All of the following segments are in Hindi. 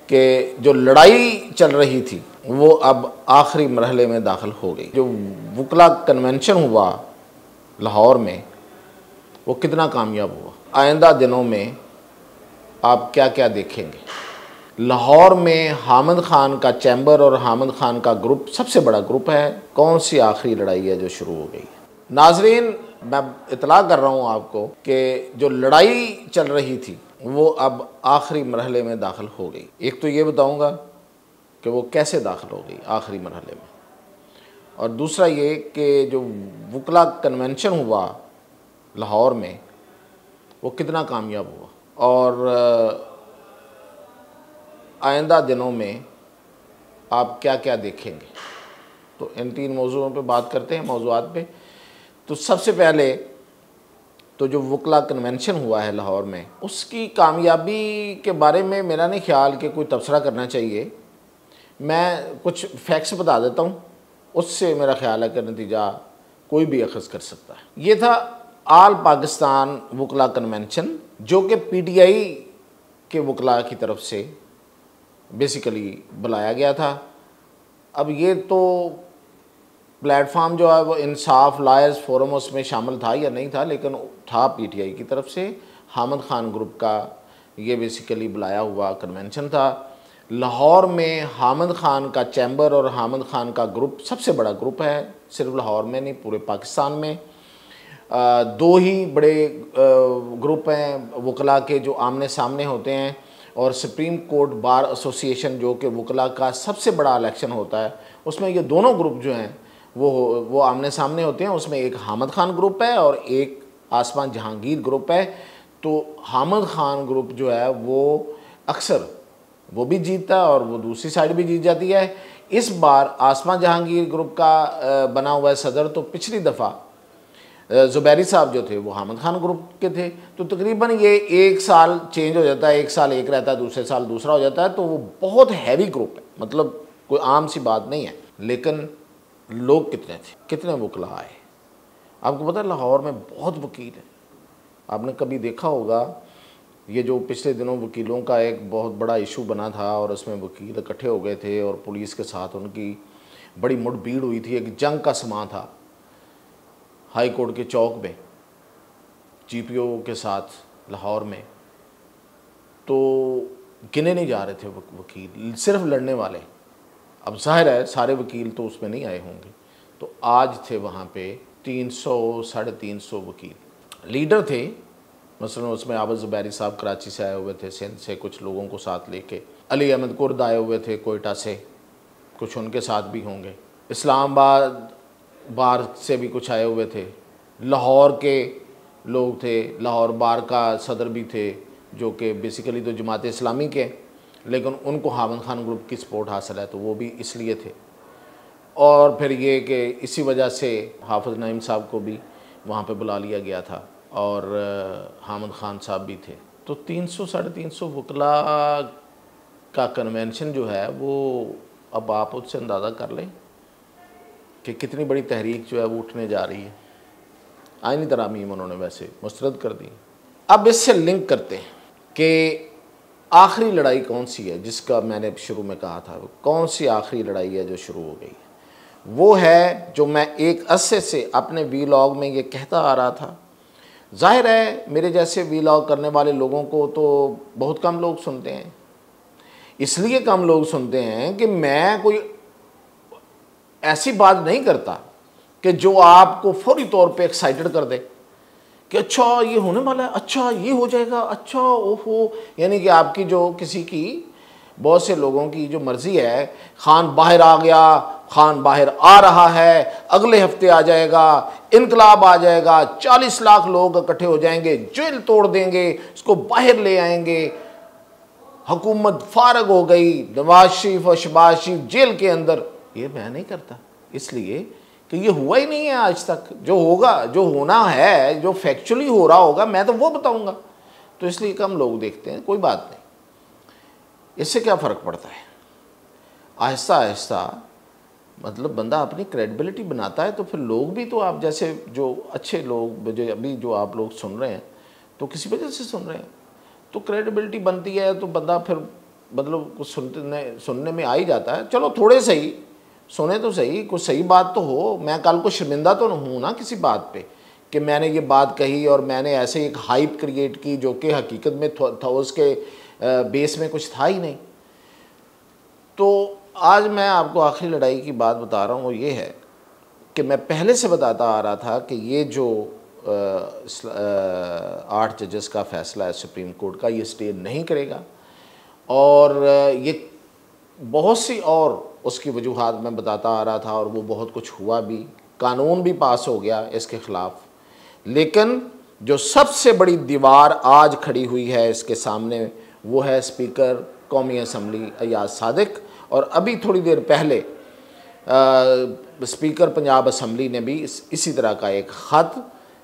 कि जो लड़ाई चल रही थी वो अब आखिरी मरहले में दाखिल हो गई। जो वकला कन्वेंशन हुआ लाहौर में वो कितना कामयाब हुआ, आइंदा दिनों में आप क्या क्या देखेंगे। लाहौर में हामिद खान का चैम्बर और हामिद खान का ग्रुप सबसे बड़ा ग्रुप है। कौन सी आखिरी लड़ाई है जो शुरू हो गई? नाजरीन, मैं इतला कर रहा हूँ आपको कि जो लड़ाई चल रही थी वो अब आखिरी मरहले में दाखिल हो गई। एक तो ये बताऊँगा कि वो कैसे दाखिल हो गई आखिरी मरहले में, और दूसरा ये कि जो वकला कन्वेंशन हुआ लाहौर में वो कितना कामयाब हुआ, और आइंदा दिनों में आप क्या क्या देखेंगे। तो इन तीन मौजूओं पे बात करते हैं, मौजूआत पे। तो सबसे पहले तो जो वकला कन्वेंशन हुआ है लाहौर में, उसकी कामयाबी के बारे में मेरा नहीं ख्याल कि कोई तबसरा करना चाहिए। मैं कुछ फैक्ट्स बता देता हूँ, उससे मेरा ख्याल है कि नतीजा कोई भी अखज़ कर सकता है। ये था आल पाकिस्तान वकला कन्वेंशन, जो कि पीटीआई के वकला की तरफ से बेसिकली बुलाया गया था। अब ये तो प्लेटफार्म जो है वो इंसाफ लायर्स फोरम उसमें शामिल था या नहीं था, लेकिन था पीटीआई की तरफ से। हामिद खान ग्रुप का ये बेसिकली बुलाया हुआ कन्वेंशन था। लाहौर में हामिद खान का चैम्बर और हामिद खान का ग्रुप सबसे बड़ा ग्रुप है, सिर्फ लाहौर में नहीं पूरे पाकिस्तान में। दो ही बड़े ग्रुप हैं वकला के जो आमने सामने होते हैं, और सुप्रीम कोर्ट बार एसोसिएशन जो कि वकला का सबसे बड़ा इलेक्शन होता है, उसमें ये दोनों ग्रुप जो हैं वो आमने सामने होते हैं। उसमें एक हामिद खान ग्रुप है और एक आसमान जहांगीर ग्रुप है। तो हामिद खान ग्रुप जो है वो अक्सर वो भी जीतता है और वो दूसरी साइड भी जीत जाती है। इस बार आसमान जहांगीर ग्रुप का बना हुआ है सदर, तो पिछली दफ़ा ज़ुबैरी साहब जो थे वो हामिद खान ग्रुप के थे। तो तकरीबन ये एक साल चेंज हो जाता है, एक साल एक रहता है, दूसरे साल दूसरा हो जाता है। तो वो बहुत हैवी ग्रुप है, मतलब कोई आम सी बात नहीं है। लेकिन लोग कितने थे, कितने वकला आए? आपको पता है लाहौर में बहुत वकील हैं। आपने कभी देखा होगा ये जो पिछले दिनों वकीलों का एक बहुत बड़ा इशू बना था और उसमें वकील इकट्ठे हो गए थे और पुलिस के साथ उनकी बड़ी मुठभीड़ हुई थी। एक जंग का समा था हाई कोर्ट के चौक में जीपीओ के साथ लाहौर में। तो गिने नहीं जा रहे थे वकील, सिर्फ लड़ने वाले। अब जाहिर है सारे वकील तो उसमें नहीं आए होंगे। तो आज थे वहाँ पे 300 साढ़े 300 वकील। लीडर थे, मसलन उसमें आबद ज़ुबैरी साहब कराची से आए हुए थे, सिंध से कुछ लोगों को साथ लेके। अली अहमद कुर्द आए हुए थे कोयटा से, कुछ उनके साथ भी होंगे। इस्लामाबाद बार से भी कुछ आए हुए थे। लाहौर के लोग थे, लाहौर बार का सदर भी थे जो कि बेसिकली तो जमात इस्लामी के, लेकिन उनको हामिद खान ग्रुप की सपोर्ट हासिल है तो वो भी इसलिए थे। और फिर ये कि इसी वजह से हाफिज़ नईम साहब को भी वहाँ पे बुला लिया गया था और हामिद खान साहब भी थे। तो 300 साढ़े 300 वकला का कन्वेंशन जो है वो, अब आप उससे अंदाज़ा कर लें कि कितनी बड़ी तहरीक जो है वो उठने जा रही है। आईनी तरामीम उन्होंने वैसे मुस्तरद कर दी। अब इससे लिंक करते हैं कि आखिरी लड़ाई कौन सी है जिसका मैंने शुरू में कहा था। कौन सी आखिरी लड़ाई है जो शुरू हो गई? वो है जो मैं एक अरसे से अपने वीलॉग में ये कहता आ रहा था। जाहिर है मेरे जैसे वीलॉग करने वाले लोगों को तो बहुत कम लोग सुनते हैं। इसलिए कम लोग सुनते हैं कि मैं कोई ऐसी बात नहीं करता कि जो आपको फौरी तौर पे एक्साइटेड कर दे कि अच्छा ये होने वाला है, अच्छा ये हो जाएगा, अच्छा ओहो। यानी कि आपकी जो किसी की, बहुत से लोगों की जो मर्ज़ी है, खान बाहर आ गया, खान बाहर आ रहा है, अगले हफ्ते आ जाएगा, इनकलाब आ जाएगा, 40 लाख लोग इकट्ठे हो जाएंगे, जेल तोड़ देंगे, उसको बाहर ले आएंगे, हुकूमत फारग हो गई, नवाज शरीफ और शहबाज शरीफ जेल के अंदर। ये मैं नहीं करता, इसलिए कि ये हुआ ही नहीं है आज तक। जो होगा, जो होना है, जो फैक्चुअली हो रहा होगा, मैं तो वो बताऊंगा। तो इसलिए कम लोग देखते हैं, कोई बात नहीं। इससे क्या फ़र्क पड़ता है? आहिस्ता आहिस्ता मतलब बंदा अपनी क्रेडिबिलिटी बनाता है, तो फिर लोग भी तो आप जैसे जो अच्छे लोग, जो अभी जो आप लोग सुन रहे हैं, तो किसी वजह से सुन रहे हैं, तो क्रेडिबिलिटी बनती है, तो बंदा फिर मतलब कुछ सुनने में आ ही जाता है। चलो थोड़े सही सुने तो सही, कुछ सही बात तो हो। मैं कल को शर्मिंदा तो हूँ ना किसी बात पे कि मैंने ये बात कही और मैंने ऐसे एक हाइप क्रिएट की जो कि हकीकत में था, उसके बेस में कुछ था ही नहीं। तो आज मैं आपको आखिरी लड़ाई की बात बता रहा हूँ, वो ये है कि मैं पहले से बताता आ रहा था कि ये जो 8 जजेस का फ़ैसला है सुप्रीम कोर्ट का, ये स्टे नहीं करेगा। और ये बहुत सी और उसकी वजूहात मैं बताता आ रहा था और वो बहुत कुछ हुआ भी, कानून भी पास हो गया इसके ख़िलाफ़। लेकिन जो सबसे बड़ी दीवार आज खड़ी हुई है इसके सामने, वो है स्पीकर कौमी असम्बली अयाज सादिक। और अभी थोड़ी देर पहले स्पीकर पंजाब असम्बली ने भी इसी तरह का एक ख़त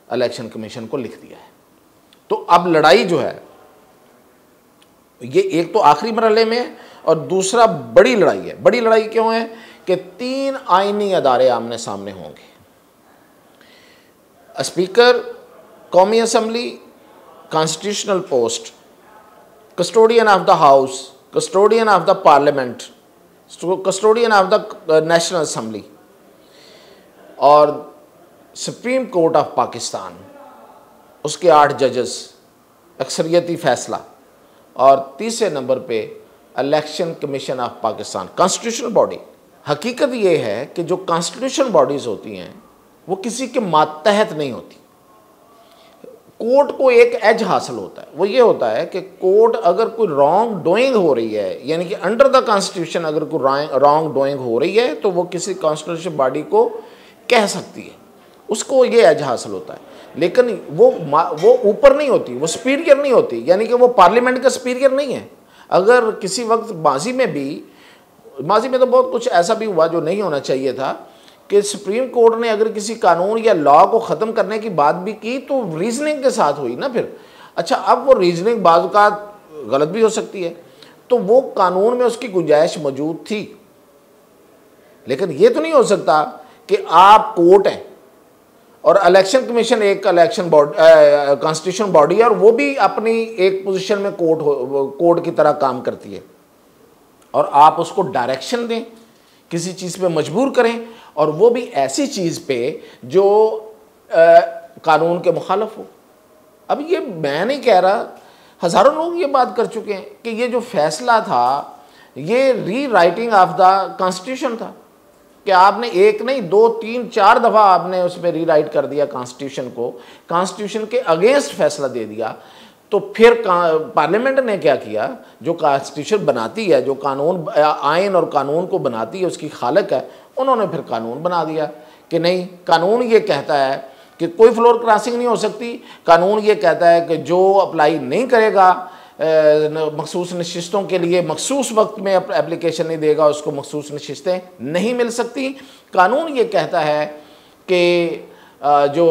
इलेक्शन कमीशन को लिख दिया है। तो अब लड़ाई जो है ये एक तो आखिरी मरहले में है और दूसरा बड़ी लड़ाई है। बड़ी लड़ाई क्यों है कि 3 आईनी अदारे आमने सामने होंगे। स्पीकर कौमी assembly, constitutional post, custodian of the house, custodian of the parliament, custodian of the national assembly और सुप्रीम कोर्ट ऑफ पाकिस्तान, उसके 8 जजेस, अक्सरियती फ़ैसला। और तीसरे नंबर पे election commission of Pakistan, constitutional body. हकीकत ये है कि जो कॉन्स्टिट्यूशनल बॉडीज़ होती हैं वो किसी के मातहत नहीं होती। कोर्ट को एक एज हासिल होता है, वो ये होता है कि कोर्ट अगर कोई रॉन्ग डूइंग हो रही है, यानी कि अंडर द कॉन्स्टिट्यूशन अगर कोई रॉन्ग डूइंग हो रही है तो वो किसी कॉन्स्टिट्यूशन बॉडी को कह सकती है, उसको ये एज हासिल होता है। लेकिन वो ऊपर नहीं होती, वो सुपीरियर नहीं होती, यानी कि वो पार्लियामेंट का सुपीरियर नहीं है। अगर किसी वक्त माजी में तो बहुत कुछ ऐसा भी हुआ जो नहीं होना चाहिए था कि सुप्रीम कोर्ट ने अगर किसी कानून या लॉ को ख़त्म करने की बात भी की तो रीजनिंग के साथ हुई ना फिर। अच्छा, अब वो रीजनिंग बाज़ औक़ात गलत भी हो सकती है, तो वो कानून में उसकी गुंजाइश मौजूद थी। लेकिन ये तो नहीं हो सकता कि आप कोर्ट हैं और इलेक्शन कमीशन एक इलेक्शन बॉडी, कॉन्स्टिट्यूशन बॉडी है और वो भी अपनी एक पोजीशन में कोर्ट की तरह काम करती है, और आप उसको डायरेक्शन दें, किसी चीज़ पे मजबूर करें, और वो भी ऐसी चीज़ पे जो कानून के मुखालफ हो। अब ये मैं नहीं कह रहा, हज़ारों लोग ये बात कर चुके हैं कि ये जो फैसला था ये री राइटिंग ऑफ द कॉन्स्टिट्यूशन था, कि आपने एक नहीं 2 3 4 दफ़ा आपने उसमें री राइट कर दिया कॉन्स्टिट्यूशन को, कॉन्स्टिट्यूशन के अगेंस्ट फैसला दे दिया। तो फिर पार्लियामेंट ने क्या किया, जो कॉन्स्टिट्यूशन बनाती है, जो कानून आइन और कानून को बनाती है, उसकी खालक है, उन्होंने फिर कानून बना दिया कि नहीं, कानून ये कहता है कि कोई फ्लोर क्रॉसिंग नहीं हो सकती, कानून ये कहता है कि जो अप्लाई नहीं करेगा मखसूस नशिस्तों के लिए मखसूस वक्त में एप्लीकेशन नहीं देगा, उसको मखसूस नशिस्तें नहीं मिल सकती। कानून ये कहता है कि जो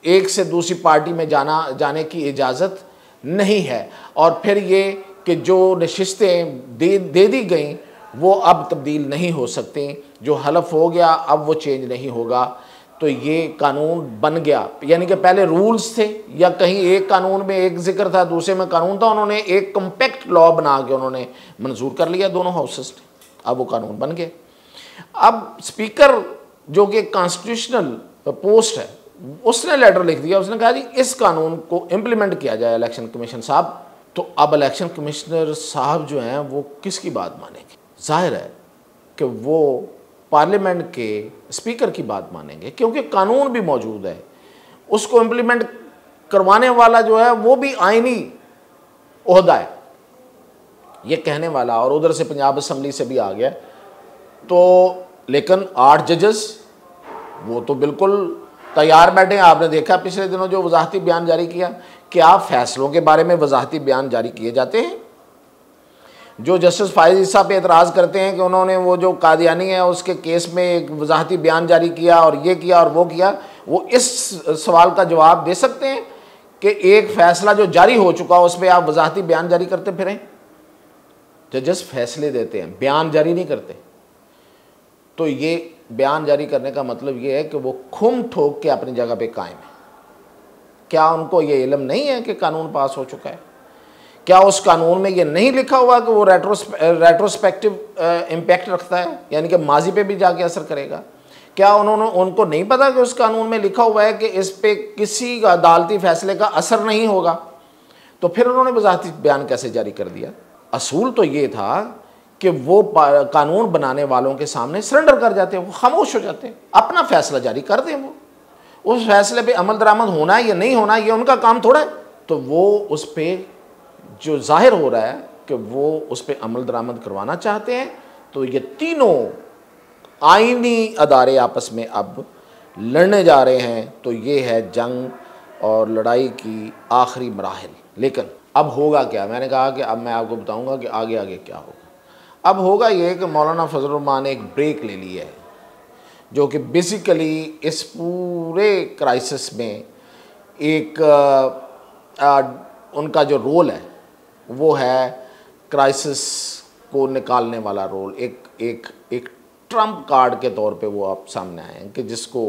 एक से दूसरी पार्टी में जाने की इजाज़त नहीं है, और फिर ये कि जो नशिस्तें दे दी गई वो अब तब्दील नहीं हो सकती, जो हलफ हो गया अब वो चेंज नहीं होगा। तो ये कानून बन गया, यानी कि पहले रूल्स थे या कहीं एक कानून में एक जिक्र था, दूसरे में कानून था, उन्होंने एक कम्पैक्ट लॉ बना के उन्होंने मंजूर कर लिया दोनों हाउसेस ने, अब वो कानून बन गए। अब स्पीकर जो कि कॉन्स्टिट्यूशनल पोस्ट है, उसने लेटर लिख दिया, उसने कहा जी इस कानून को इम्प्लीमेंट किया जाए इलेक्शन कमीशन साहब। तो अब इलेक्शन कमिश्नर साहब जो हैं वो किसकी बात मानेंगे? जाहिर है कि वो पार्लियामेंट के स्पीकर की बात मानेंगे, क्योंकि कानून भी मौजूद है, उसको इम्प्लीमेंट करवाने वाला जो है वो भी आईनी ओहदा है, ये कहने वाला, और उधर से पंजाब असम्बली से भी आ गया। तो लेकिन 8 जजेस वो तो बिल्कुल तैयार बैठे हैं। आपने देखा पिछले दिनों जो वजाहती बयान जारी किया, क्या फैसलों के बारे में वजाहती बयान जारी किए जाते हैं? जो जस्टिस फायज ईसा पे एतराज़ करते हैं कि उन्होंने वो जो कादियानी है उसके केस में एक वजाहती बयान जारी किया और ये किया और वो किया, वो इस सवाल का जवाब दे सकते हैं कि एक फ़ैसला जो जारी हो चुका उस पर आप वजाहती बयान जारी करते फिरें? जजेस फैसले देते हैं, बयान जारी नहीं करते। तो ये बयान जारी करने का मतलब ये है कि वो खुम ठोक के अपनी जगह पे कायम है। क्या उनको ये इल्म नहीं है कि कानून पास हो चुका है? क्या उस कानून में ये नहीं लिखा हुआ कि वो रेट्रोस्पेक्टिव इम्पैक्ट रखता है, यानी कि माजी पे भी जाके असर करेगा? क्या उनको नहीं पता कि उस कानून में लिखा हुआ है कि इस पे किसी अदालती फैसले का असर नहीं होगा? तो फिर उन्होंने वजाहती बयान कैसे जारी कर दिया? असूल तो ये था कि वो कानून बनाने वालों के सामने सरेंडर कर जाते, वो खामोश हो जाते, अपना फैसला जारी कर दें। वो उस फैसले पे अमल दरामद होना है या नहीं होना, ये उनका काम थोड़ा है। तो वो उस पर जो जाहिर हो रहा है कि वो उस पर अमल दरामद करवाना चाहते हैं। तो ये तीनों आईनी अदारे आपस में अब लड़ने जा रहे हैं। तो ये है जंग और लड़ाई की आखिरी मराहिल। लेकिन अब होगा क्या? मैंने कहा कि अब मैं आपको बताऊंगा कि आगे आगे क्या होगा। अब होगा ये कि मौलाना फजल रहमान ने एक ब्रेक ले ली है, जो कि बेसिकली इस पूरे क्राइसिस में एक उनका जो रोल है वो है क्राइसिस को निकालने वाला रोल। एक ट्रम्प कार्ड के तौर पे वो आप सामने आए हैं कि जिसको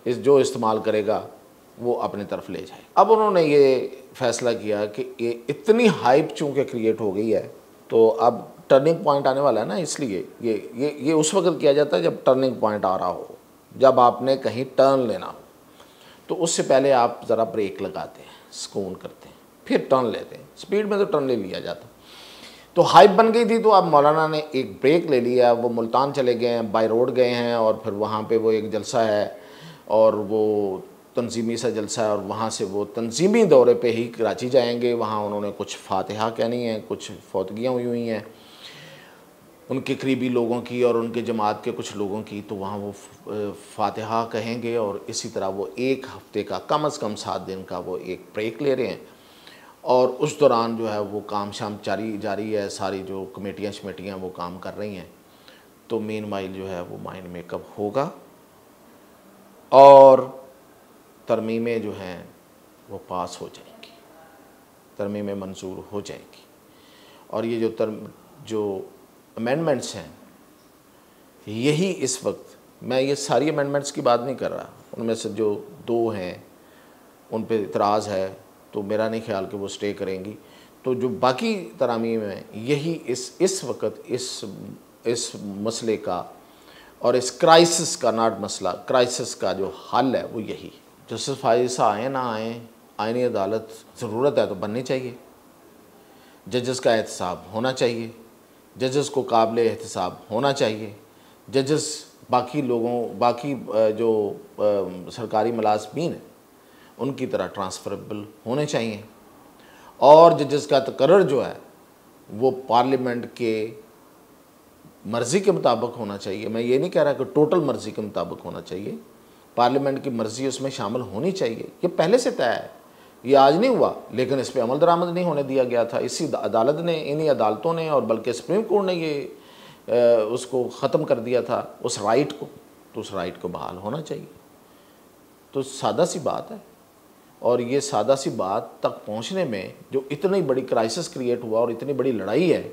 जो इस्तेमाल करेगा वो अपनी तरफ ले जाए। अब उन्होंने ये फैसला किया कि ये इतनी हाइप चूँकि क्रिएट हो गई है, तो अब टर्निंग पॉइंट आने वाला है ना, इसलिए ये उस वक्त किया जाता है जब टर्निंग पॉइंट आ रहा हो, जब आपने कहीं टर्न लेना हो। तो उससे पहले आप ज़रा ब्रेक लगाते हैं, सुकून करते हैं, फिर टर्न लेते हैं। स्पीड में तो टर्न ले लिया जाता। तो हाइप बन गई थी, तो अब मौलाना ने एक ब्रेक ले लिया। वो मुल्तान चले गए हैं, बाय रोड गए हैं, और फिर वहाँ पे वो एक जलसा है और वो तंजीमी सा जलसा है, और वहाँ से वो तंजीमी दौरे पे ही कराची जाएंगे। वहाँ उन्होंने कुछ फातिहा कहनी है, कुछ फौतगियाँ हुई हैं उनके करीबी लोगों की और उनके जमात के कुछ लोगों की। तो वहाँ वो फातिहा कहेंगे, और इसी तरह वो एक हफ़्ते का, कम से कम 7 दिन का वो एक ब्रेक ले रहे हैं। और उस दौरान जो है वो काम शाम जारी है, सारी जो कमेटियाँ शमेटियाँ वो काम कर रही हैं। तो मेन माइल जो है वो माइंड मेकअप होगा और तरमीमें जो हैं वो पास हो जाएंगी, तरमीमें मंजूर हो जाएंगी। और ये जो अमेंडमेंट्स हैं, यही इस वक्त, मैं ये सारी अमेंडमेंट्स की बात नहीं कर रहा, उनमें से जो 2 हैं उन पे इतराज़ है, तो मेरा नहीं ख्याल कि वो स्टे करेंगी। तो जो बाकी तरामीम हैं, यही इस वक्त इस मसले का और इस क्राइसिस का, नॉट मसला, क्राइसिस का जो हल है वो यही। जस्टिस फायसा आए ना आए, आईनी अदालत ज़रूरत है तो बननी चाहिए। जजेस का एहतसाब होना चाहिए, जजेस को काबिल एहतसाब होना चाहिए। जजेस बाकी जो सरकारी मुलाज़मीन हैं उनकी तरह ट्रांसफरेबल होने चाहिए। और जजेस का तकर्रर जो है वो पार्लियामेंट के मर्ज़ी के मुताबिक होना चाहिए। मैं ये नहीं कह रहा कि टोटल मर्ज़ी के मुताबिक होना चाहिए, पार्लियामेंट की मर्ज़ी उसमें शामिल होनी चाहिए। ये पहले से तय है, ये आज नहीं हुआ, लेकिन इस पर अमल दरामद नहीं होने दिया गया था। इसी अदालत ने, इन्हीं अदालतों ने, और बल्कि सुप्रीम कोर्ट ने ये उसको ख़त्म कर दिया था, उस राइट को। तो उस राइट को बहाल होना चाहिए। तो सादा सी बात है। और ये सादा सी बात तक पहुंचने में जो इतनी बड़ी क्राइसिस क्रिएट हुआ और इतनी बड़ी लड़ाई है,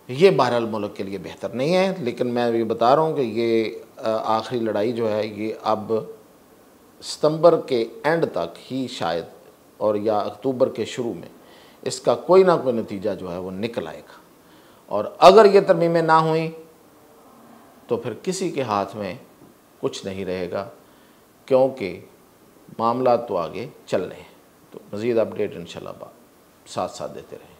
ये बहरहाल मुल्क के लिए बेहतर नहीं है। लेकिन मैं ये बता रहा हूँ कि ये आखिरी लड़ाई जो है ये अब सितंबर के एंड तक ही शायद, और या अक्टूबर के शुरू में इसका कोई ना कोई नतीजा जो है वो निकल आएगा। और अगर ये तरमीमें ना हुई तो फिर किसी के हाथ में कुछ नहीं रहेगा, क्योंकि मामला तो आगे चल रहे हैं। तो मज़ीद अपडेट इंशाल्लाह साथ साथ देते रहें।